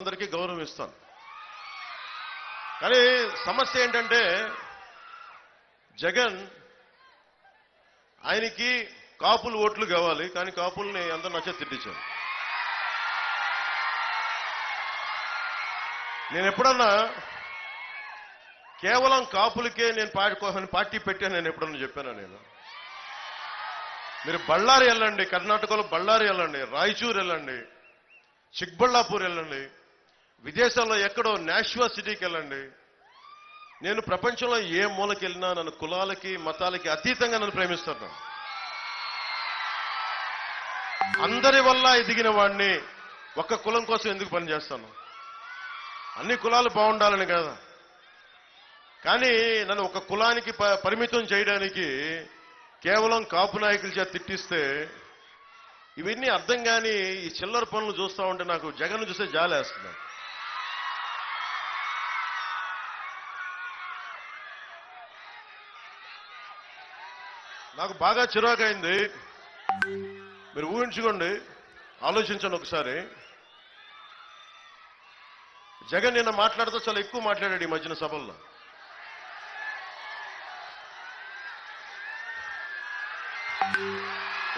అందరికీ గౌరవం ఇస్తాను. కానీ సమస్య ఏంటంటే జగన్ ఆయనకి కాపులు ఓట్లు కావాలి, కానీ కాపుల్ని అందరూ నచ్చ తిట్టించారు. నేను ఎప్పుడన్నా కేవలం కాపులకే నేను పార్టీ పెట్టాను నేను ఎప్పుడన్నా చెప్పాను? మీరు బళ్ళారి వెళ్ళండి, కర్ణాటకలో బళ్ళారి వెళ్ళండి, రాయచూరు వెళ్ళండి, చిక్బళ్ళాపూర్ వెళ్ళండి, విదేశాల్లో ఎక్కడో నాష్వా సిటీకి వెళ్ళండి. నేను ప్రపంచంలో ఏ మూలకి వెళ్ళినా నన్ను కులాలకి మతాలకి అతీతంగా నన్ను ప్రేమిస్తాను. అందరి వల్ల ఎదిగిన వాడిని ఒక్క కులం కోసం ఎందుకు పనిచేస్తాను? అన్ని కులాలు బాగుండాలని కదా. కానీ నన్ను ఒక కులానికి పరిమితం చేయడానికి కేవలం కాపు నాయకుల చేత తిట్టిస్తే ఇవన్నీ అర్థం కాని ఈ చిల్లర పనులు చూస్తూ ఉంటే నాకు జగన్ చూస్తే జాలేస్తుంది. నాకు బాగా చిరాకైంది. మీరు ఊహించుకోండి, ఆలోచించండి ఒకసారి. జగన్ నిన్న మాట్లాడుతూ చాలా ఎక్కువ మాట్లాడాడు ఈ మధ్యన సభల్లో.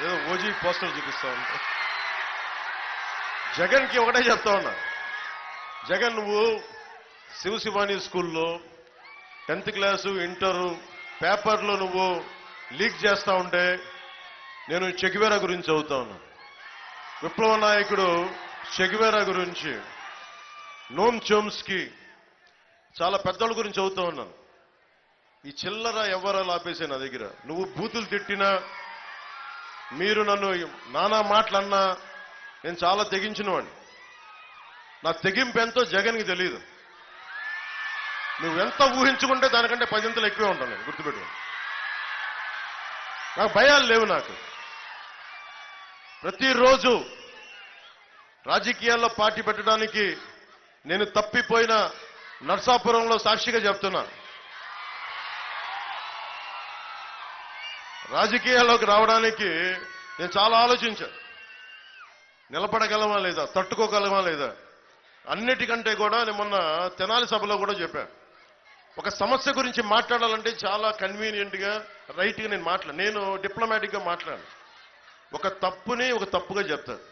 ఏదో ఓజీ పోస్టర్ చూపిస్తా ఉంటా. జగన్కి ఒకటే చెప్తా ఉన్నా, జగన్ నువ్వు శివశివాని స్కూల్లో 10th క్లాసు ఇంటరు పేపర్లో నువ్వు లీక్ చేస్తా ఉంటే నేను చెగువేరా గురించి చదువుతా ఉన్నా. విప్లవ నాయకుడు చెగువేరా గురించి, నోమ్ చోమ్స్కీ, చాలా పెద్దోళ్ళ గురించి చదువుతా ఉన్నాను. ఈ చిల్లర ఎవరాలు ఆపేసే నా దగ్గర. నువ్వు బూతులు తిట్టినా, మీరు నన్ను నానా మాటలన్నా నేను చాలా తెగించిన వాడిని. నా తెగింపు ఎంతో జగన్కి తెలియదు. నువ్వెంత ఊహించుకుంటే దానికంటే 10 ఎక్కువే ఉంటాను నేను, గుర్తుపెట్టు. నాకు భయాలు లేవు. నాకు ప్రతిరోజు రాజకీయాల్లో పార్టీ పెట్టడానికి నేను తప్పిపోయిన నర్సాపురంలో సాక్షిగా చెప్తున్నాను. రాజకీయాల్లోకి రావడానికి నేను చాలా ఆలోచించాను. నిలబడగలమా లేదా, తట్టుకోగలమా లేదా. అన్నిటికంటే కూడా నేను మొన్న తెనాలి సభలో కూడా చెప్పాను, ఒక సమస్య గురించి మాట్లాడాలంటే చాలా కన్వీనియంట్గా రైట్గా నేను డిప్లొమాటిక్గా మాట్లాడాను. ఒక తప్పుని ఒక తప్పుగా చెప్తాను.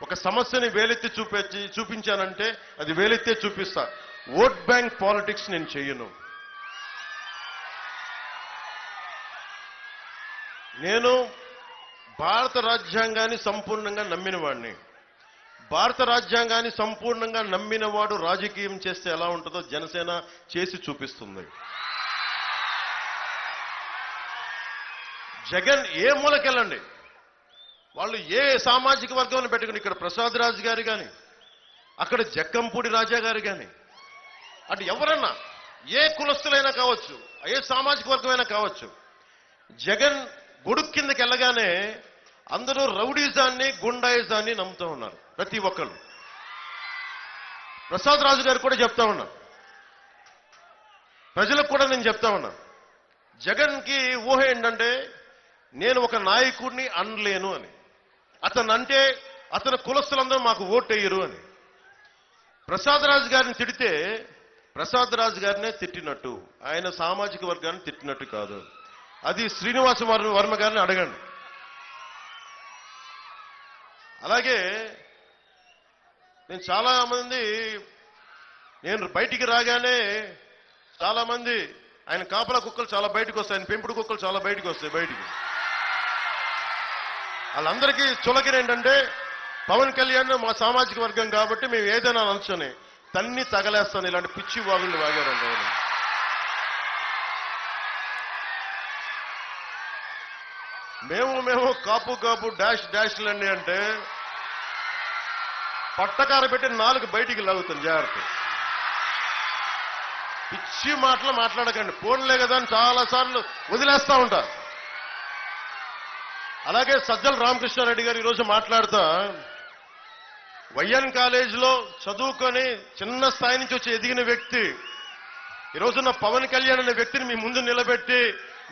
ఒక సమస్యని వేలెత్తి చూపించానంటే అది వేలెత్తే చూపిస్తా. ఓట్ బ్యాంక్ పాలిటిక్స్ నేను చెయ్యను. నేను భారత రాజ్యాంగాన్ని సంపూర్ణంగా నమ్మిన వాడిని. భారత రాజ్యాంగాన్ని సంపూర్ణంగా నమ్మిన వాడు రాజకీయం చేస్తే ఎలా ఉంటుందో జనసేన చేసి చూపిస్తుంది. జగన్ ఏ మూలకెళ్ళండి, వాళ్ళు ఏ సామాజిక వర్గాన్ని పెట్టుకుని, ఇక్కడ ప్రసాద్ రాజు గారు కానీ, అక్కడ జక్కంపూడి రాజా గారు కానీ, అటు ఎవరన్నా ఏ కులస్తులైనా కావచ్చు, ఏ సామాజిక వర్గమైనా కావచ్చు, జగన్ గొడుగు కిందకి వెళ్ళగానే అందరూ రౌడీజాన్ని గుండాయిజాన్ని నమ్ముతూ ఉన్నారు ప్రతి ఒక్కరు. ప్రసాద్ రాజు గారు కూడా చెప్తా ఉన్నారు, ప్రజలకు కూడా నేను చెప్తా ఉన్నా, జగన్కి ఊహ ఏంటంటే నేను ఒక నాయకుడిని అనలేను అని. అతనంటే అతని కులస్తులందరూ మాకు ఓటేయరు అని. ప్రసాద్ రాజు గారిని తిడితే ప్రసాద్ రాజు గారినే తిట్టినట్టు, ఆయన సామాజిక వర్గాన్ని తిట్టినట్టు కాదు. అది శ్రీనివాస వర్మ గారిని అడగండి. అలాగే నేను బయటికి రాగానే చాలా మంది ఆయన కాపలా కుక్కలు చాలా బయటకు వస్తాయి, ఆయన పెంపుడు కుక్కలు చాలా బయటకు వస్తాయి. బయటికి వాళ్ళందరికీ చులకన ఏంటంటే పవన్ కళ్యాణ్ మా సామాజిక వర్గం కాబట్టి మేము ఏదైనా అనొచ్చని తన్ని తగలేస్తాను. ఇలాంటి పిచ్చి వాగుళ్ళు వాగారంట. మేము కాపు డాష్లన్నీ అంటే పట్టకార పెట్టి 4 బయటికి లాగుతాను. జాగ్రత్త, పిచ్చి మాటలు మాట్లాడకండి. ఫోన్లే కదా అని చాలాసార్లు వదిలేస్తా ఉంటారు. అలాగే సజ్జల రామకృష్ణారెడ్డి గారు ఈరోజు మాట్లాడుతా, వైఎన్ కాలేజీలో చదువుకొని చిన్న స్థాయి నుంచి వచ్చి ఎదిగిన వ్యక్తి ఈరోజున్న పవన్ కళ్యాణ్ అనే వ్యక్తిని మీ ముందు నిలబెట్టి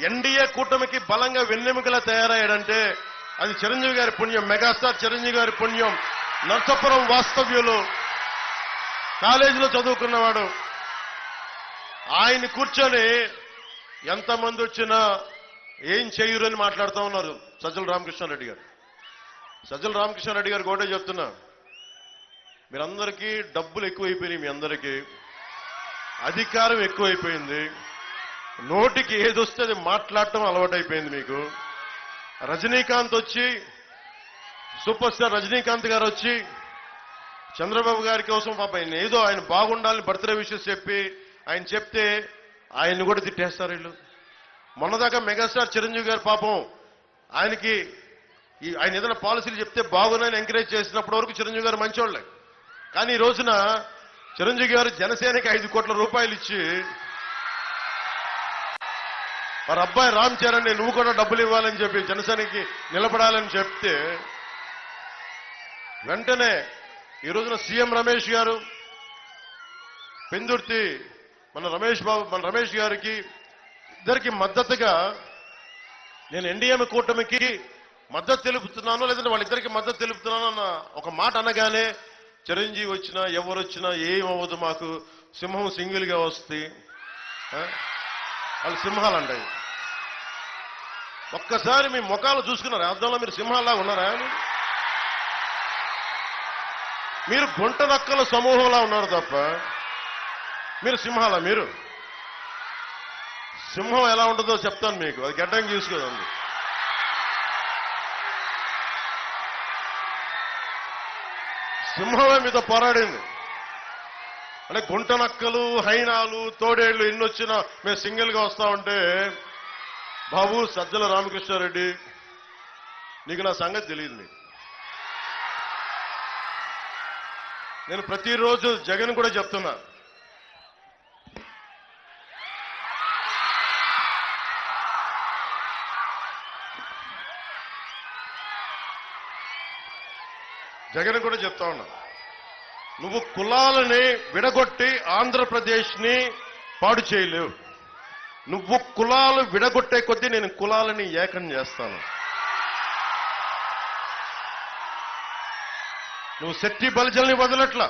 ఎన్డీఏ కూటమికి బలంగా వెన్నెముకలా తయారయ్యాడంటే అది చిరంజీవి గారి పుణ్యం, మెగాస్టార్ చిరంజీవి గారి పుణ్యం. నర్సాపురం వాస్తవ్యులు కాలేజీలో చదువుకున్నవాడు. ఆయన కూర్చొని ఎంతమంది వచ్చినా ఏం చేయరు అని మాట్లాడుతూ ఉన్నారు సజ్జల రామకృష్ణారెడ్డి గారు. సజ్జల రామకృష్ణారెడ్డి గారు కూడా చెప్తున్నా, మీరందరికీ డబ్బులు ఎక్కువైపోయినాయి, మీ అందరికీ అధికారం ఎక్కువైపోయింది, నోటికి ఏదొస్తే అది మాట్లాడటం అలవాటైపోయింది మీకు. రజనీకాంత్ వచ్చి, సూపర్ స్టార్ రజనీకాంత్ గారు వచ్చి చంద్రబాబు గారి కోసం పాప ఆయన ఏదో ఆయన బాగుండాలని బర్త్డే విషెస్ చెప్పి ఆయన చెప్తే ఆయన్ని కూడా తిట్టేస్తారు వీళ్ళు. మొన్నదాకా మెగాస్టార్ చిరంజీవి గారు పాపం ఆయనకి ఆయన ఏదైనా పాలసీలు చెప్తే బాగున్నాయని ఎంకరేజ్ చేసినప్పటి వరకు చిరంజీవి గారు మంచోళ్లే. కానీ ఈ రోజున చిరంజీవి గారు జనసేనకి 5 కోట్ల రూపాయలు ఇచ్చి వారి అబ్బాయి రామ్ చరణ్ నువ్వు కూడా డబ్బులు ఇవ్వాలని చెప్పి జనసేనకి నిలబడాలని చెప్తే వెంటనే ఈ రోజున సీఎం రమేష్ గారు పెందుర్తి మన రమేష్ గారికి ఇద్దరికి మద్దతుగా నేను ఎన్డీఏ కూటమికి మద్దతు తెలుపుతున్నాను, లేదంటే వాళ్ళిద్దరికి మద్దతు తెలుపుతున్నాను అన్న ఒక మాట అనగానే చిరంజీవి వచ్చినా ఎవరు వచ్చినా ఏమవ్వదు, మాకు సింహం సింగిల్ గా వస్తాయి, వాళ్ళు సింహాలు అంటాయి. ఒక్కసారి మీ ముఖాలు చూసుకున్నారా? అర్థంలో మీరు సింహాల్లా ఉన్నారా? మీరు గుంట నక్కల సమూహంలా ఉన్నారు తప్ప మీరు సింహాలా? మీరు సింహం ఎలా ఉంటుందో చెప్తాను మీకు, అది గడ్డం చూసుకోదండి. సింహమే మీతో పోరాడింది. అంటే గుంట నక్కలు, హైనాలు, తోడేళ్లు ఎన్ని వచ్చినా మేము సింగిల్ గా వస్తా ఉంటే, బాబు సజ్జల రామకృష్ణారెడ్డి నీకు నా సంగతి తెలియదు. నీకు నేను ప్రతిరోజు జగన్ కూడా చెప్తున్నా, జగన్ కూడా చెప్తా ఉన్నా, నువ్వు కులాలని విడగొట్టి ఆంధ్రప్రదేశ్ ని పాడు చేయలేవు. నువ్వు కులాలు విడగొట్టే కొద్దీ నేను కులాలని ఏకం చేస్తాను. నువ్వు శెట్టి బలిజల్ని వదలట్లా,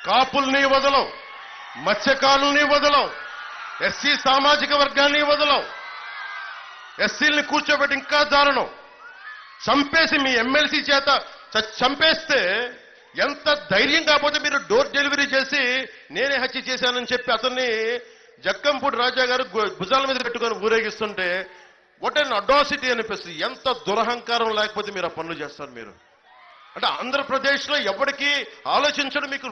కాపుల్ని వదలవు, మత్స్యకారుల్ని వదలవు, ఎస్సీ సామాజిక వర్గాన్ని వదలవు, ఎస్సీల్ని కూర్చోబెట్టి ఇంకా దారుణం చంపేసి మీ ఎమ్మెల్సీ చేత చంపేస్తే ఎంత ధైర్యం కాకపోతే మీరు డోర్ డెలివరీ చేసి నేనే హత్య చేశానని చెప్పి అతన్ని జక్కంపూడి రాజా గారు భుజాల మీద పెట్టుకొని ఊరేగిస్తుంటే వాట్ అన్ అడాసిటీ అనిపిస్తుంది. ఎంత దురహంకారం లేకపోతే మీరు ఆ పనులు చేస్తారు. మీరు అంటే ఆంధ్రప్రదేశ్లో ఎవరికి ఆలోచించడం మీకు